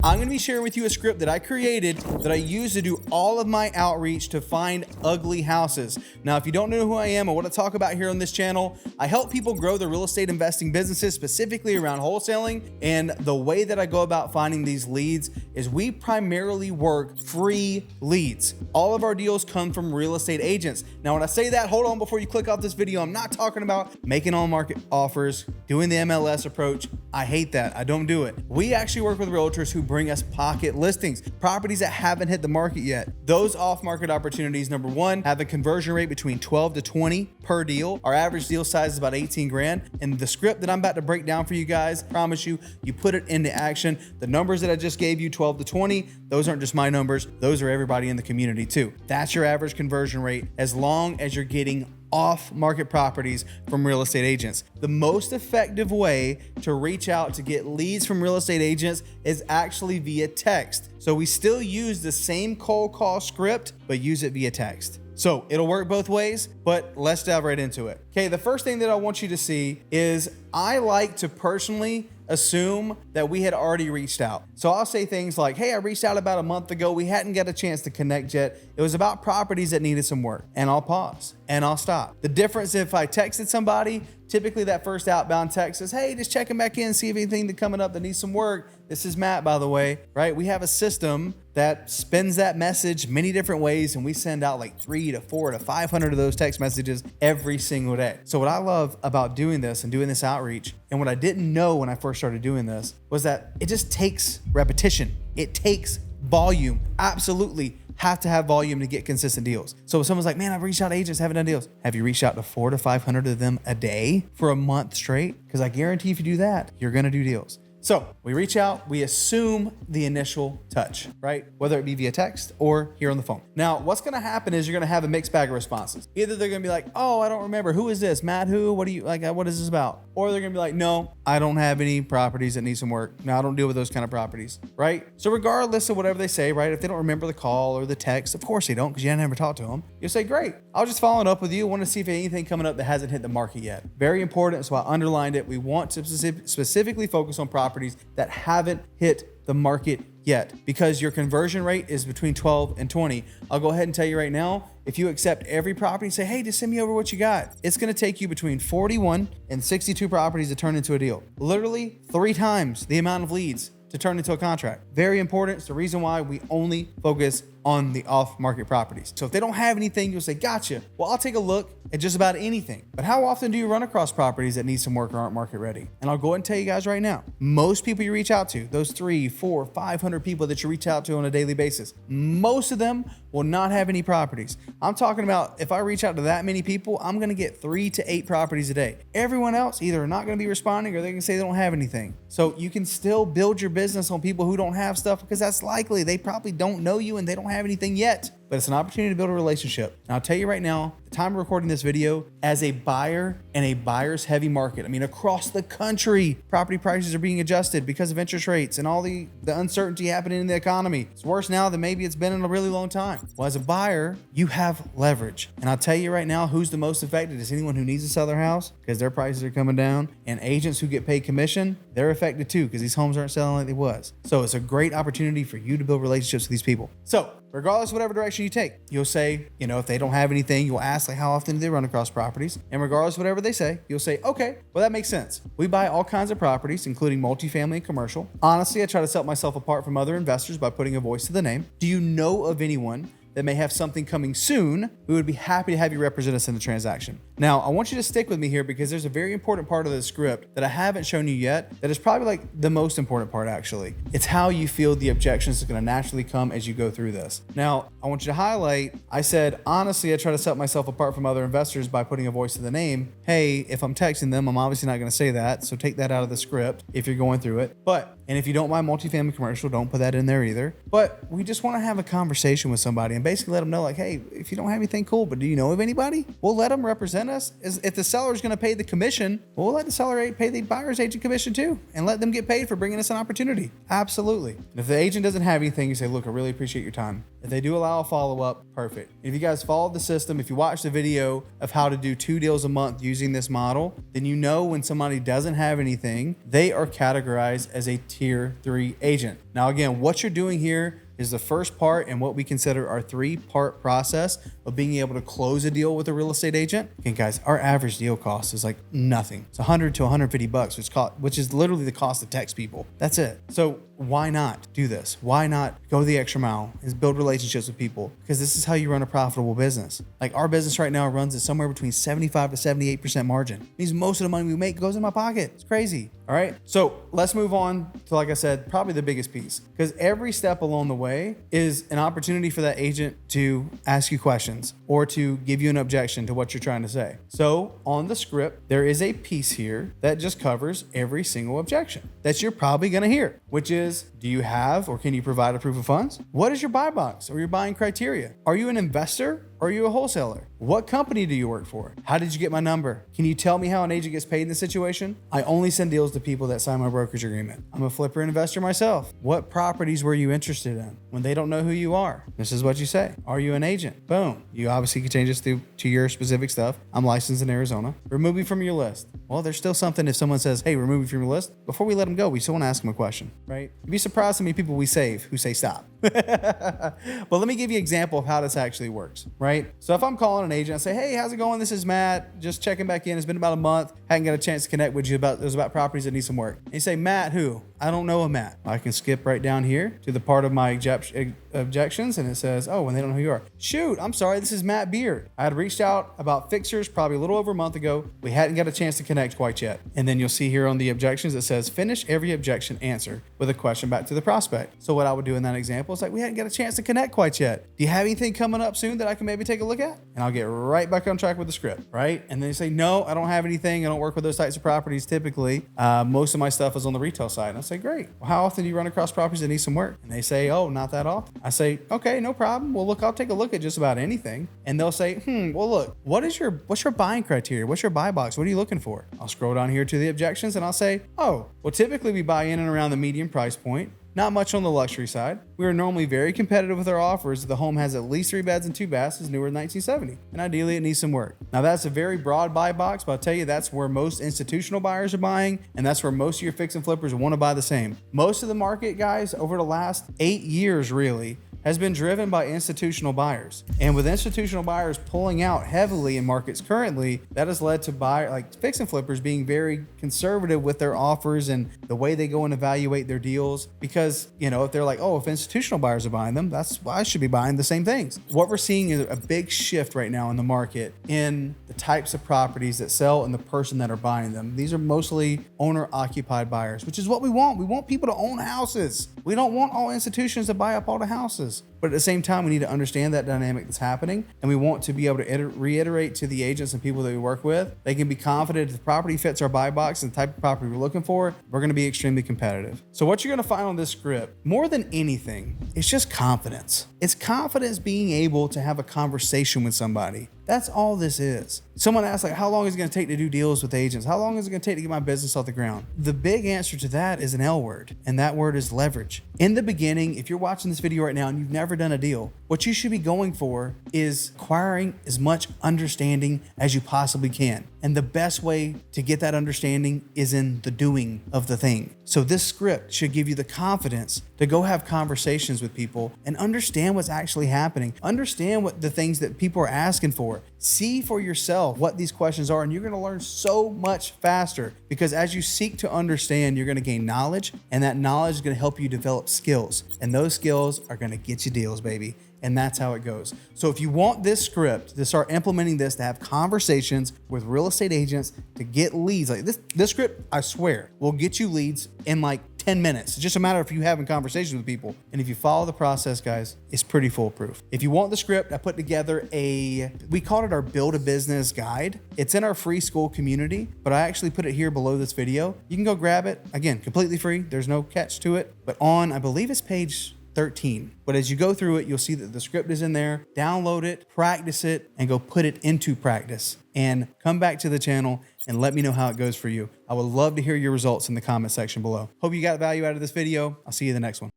I'm going to be sharing with you a script that I created that I use to do all of my outreach to find ugly houses. Now, if you don't know who I am or what I talk about here on this channel, I help people grow their real estate investing businesses, specifically around wholesaling. And the way that I go about finding these leads is we primarily work free leads. All of our deals come from real estate agents. Now, when I say that, hold on before you click off this video. I'm not talking about making on-market offers, doing the MLS approach. I hate that. I don't do it. We actually work with realtors who bring us pocket listings, properties that haven't hit the market yet. Those off-market opportunities, number one, have a conversion rate between 12 to 20 per deal. Our average deal size is about 18 grand. And the script that I'm about to break down for you guys, promise you, you put it into action. The numbers that I just gave you, 12 to 20, those aren't just my numbers. Those are everybody in the community too. That's your average conversion rate as long as you're getting off-market properties from real estate agents. The most effective way to reach out to get leads from real estate agents is actually via text. So we still use the same cold call script, but use it via text. So it'll work both ways, but let's dive right into it. Okay, the first thing that I want you to see is I like to personally assume that we had already reached out. So I'll say things like, hey, I reached out about a month ago. We hadn't got a chance to connect yet. It was about properties that needed some work. And I'll pause and I'll stop. The difference if I texted somebody, typically that first outbound text is, hey, just checking back in, see if anything that's coming up that needs some work. This is Matt, by the way, right? We have a system that spins that message many different ways, and we send out like 3 to 4 to 500 of those text messages every single day. So what I love about doing this and doing this outreach, and what I didn't know when I first started doing this, was that it just takes repetition. It takes volume. Absolutely have to have volume to get consistent deals. So if someone's like, man, I've reached out to agents, haven't done deals. Have you reached out to 400 to 500 of them a day for a month straight? Because I guarantee if you do that, you're going to do deals. So we reach out, we assume the initial touch, right? Whether it be via text or here on the phone. Now, what's going to happen is you're going to have a mixed bag of responses. Either they're going to be like, oh, I don't remember. Who is this? Matt, who? What do you like? What is this about? Or they're going to be like, no, I don't have any properties that need some work. No, I don't deal with those kind of properties, right? So regardless of whatever they say, right? If they don't remember the call or the text, of course they don't, because you never talked to them. You'll say, great. I'll just follow up with you. I want to see if anything coming up that hasn't hit the market yet. Very important. So I underlined it. We want to specifically focus on properties that haven't hit the market yet, because your conversion rate is between 12 and 20. I'll go ahead and tell you right now, if you accept every property and say, hey, just send me over what you got, it's going to take you between 41 and 62 properties to turn into a deal. Literally 3 times the amount of leads to turn into a contract. Very important. It's the reason why we only focus on the off-market properties. So if they don't have anything, you'll say, gotcha. Well, I'll take a look at just about anything. But how often do you run across properties that need some work or aren't market ready? And I'll go ahead and tell you guys right now, most people you reach out to, those 300, 400, 500 people that you reach out to on a daily basis, most of them will not have any properties. I'm talking about if I reach out to that many people, I'm going to get 3 to 8 properties a day. Everyone else either are not going to be responding or they're going to say they don't have anything. So you can still build your business on people who don't have stuff, because that's likely they probably don't know you and they don't have anything yet. But it's an opportunity to build a relationship. Now, I'll tell you right now, the time of recording this video, as a buyer in a buyer's heavy market, I mean, across the country, property prices are being adjusted because of interest rates and all the uncertainty happening in the economy. It's worse now than maybe it's been in a really long time. Well, as a buyer, you have leverage. And I'll tell you right now, who's the most affected is anyone who needs to sell their house because their prices are coming down. And agents who get paid commission, they're affected too because these homes aren't selling like they was. So it's a great opportunity for you to build relationships with these people. So regardless of whatever direction you take, you'll say, if they don't have anything, you'll ask like, how often do they run across properties? And regardless of whatever they say, you'll say, okay, well, that makes sense. We buy all kinds of properties, including multifamily and commercial. Honestly, I try to set myself apart from other investors by putting a voice to the name. Do you know of anyone that may have something coming soon? We would be happy to have you represent us in the transaction. Now, I want you to stick with me here because there's a very important part of the script that I haven't shown you yet that is probably like the most important part, actually. It's how you feel the objections are going to naturally come as you go through this. Now, I want you to highlight, I said, honestly, I try to set myself apart from other investors by putting a voice to the name. Hey, if I'm texting them, I'm obviously not going to say that. So take that out of the script if you're going through it. And if you don't buy multifamily commercial, don't put that in there either. But we just want to have a conversation with somebody. and basically let them know like, hey, if you don't have anything, cool, but do you know of anybody? We'll let them represent us. If the seller's going to pay the commission, we'll let the seller pay the buyer's agent commission too, and let them get paid for bringing us an opportunity. Absolutely. And if the agent doesn't have anything, you say, look, I really appreciate your time. If they do allow a follow-up, perfect. If you guys followed the system, if you watched the video of how to do 2 deals a month using this model, then you know when somebody doesn't have anything, they are categorized as a tier 3 agent. Now, again, what you're doing here is the first part in what we consider our 3-part process of being able to close a deal with a real estate agent. Again, guys, our average deal cost is like nothing. It's 100 to 150 bucks, which is literally the cost of text people. That's it. So why not do this? Why not go the extra mile and build relationships with people? Because this is how you run a profitable business. Like our business right now runs at somewhere between 75 to 78% margin. It means most of the money we make goes in my pocket. It's crazy. All right. So let's move on to, like I said, probably the biggest piece, because every step along the way is an opportunity for that agent to ask you questions or to give you an objection to what you're trying to say. So on the script, there is a piece here that just covers every single objection that you're probably going to hear, which is, do you have or can you provide a proof of funds? What is your buy box or your buying criteria? Are you an investor? Or are you a wholesaler? What company do you work for? How did you get my number? Can you tell me how an agent gets paid in this situation? I only send deals to people that sign my brokerage agreement. I'm a flipper and investor myself. What properties were you interested in? When they don't know who you are, this is what you say. Are you an agent? Boom. You obviously can change this to your specific stuff. I'm licensed in Arizona. Remove me from your list. Well, there's still something if someone says, hey, remove me from your list. Before we let them go, we still want to ask them a question, right? You'd be surprised how many people we save who say stop. But let me give you an example of how this actually works, right? So if I'm calling an agent, I say, hey, how's it going? This is Matt. Just checking back in. It's been about a month. Hadn't got a chance to connect with you about properties that need some work. And you say, Matt, who? I don't know a Matt. I can skip right down here to the part of my objections, and it says, oh, when they don't know who you are. Shoot, I'm sorry. This is Matt Beard. I had reached out about fixers probably a little over a month ago. We hadn't got a chance to connect quite yet. And then you'll see here on the objections, it says, finish every objection answer with a question back to the prospect. So what I would do in that example is like, we hadn't got a chance to connect quite yet. Do you have anything coming up soon that I can maybe take a look at? And I'll get right back on track with the script, right? And then you say, no, I don't have anything. I don't work with those types of properties typically. Most of my stuff is on the retail side. And I say, great. Well, how often do you run across properties that need some work? And they say, oh, not that often. I say, okay, no problem. Well, look, I'll take a look at just about anything. And they'll say, well, look, what's your buying criteria? What's your buy box? What are you looking for? I'll scroll down here to the objections and I'll say, oh, well, typically we buy in and around the medium price point. Not much on the luxury side. We are normally very competitive with our offers. The home has at least 3 beds and 2 baths, is newer than 1970, and ideally it needs some work. Now that's a very broad buy box, but I'll tell you that's where most institutional buyers are buying, and that's where most of your fix and flippers want to buy the same. Most of the market, guys, over the last 8 years really, has been driven by institutional buyers. And with institutional buyers pulling out heavily in markets currently, that has led to fix and flippers being very conservative with their offers and the way they go and evaluate their deals. Because, if they're like, oh, if institutional buyers are buying them, that's why I should be buying the same things. What we're seeing is a big shift right now in the market in the types of properties that sell and the person that are buying them. These are mostly owner-occupied buyers, which is what we want. We want people to own houses. We don't want all institutions to buy up all the houses. But at the same time, we need to understand that dynamic that's happening. And we want to be able to reiterate to the agents and people that we work with, they can be confident if the property fits our buy box and the type of property we're looking for, we're going to be extremely competitive. So what you're going to find on this script, more than anything, it's just confidence. It's confidence being able to have a conversation with somebody. That's all this is. Someone asked, how long is it going to take to do deals with agents? How long is it going to take to get my business off the ground? The big answer to that is an L word, and that word is leverage. In the beginning, if you're watching this video right now and you've never done a deal, what you should be going for is acquiring as much understanding as you possibly can. And the best way to get that understanding is in the doing of the thing. So this script should give you the confidence to go have conversations with people and understand what's actually happening. Understand what the things that people are asking for. See for yourself what these questions are, and you're going to learn so much faster because as you seek to understand, you're going to gain knowledge, and that knowledge is going to help you develop skills. And those skills are going to get you deals, baby. And that's how it goes. So if you want this script to start implementing this, to have conversations with real estate agents, to get leads, like this script, I swear, will get you leads in like 10 minutes. It's just a matter of you having conversations with people. And if you follow the process, guys, it's pretty foolproof. If you want the script, I put together we called it our Build a Business Guide. It's in our free school community, but I actually put it here below this video. You can go grab it. Again, completely free. There's no catch to it. But I believe it's page 13. But as you go through it, you'll see that the script is in there. Download it, practice it, and go put it into practice. And come back to the channel and let me know how it goes for you. I would love to hear your results in the comment section below. Hope you got value out of this video. I'll see you in the next one.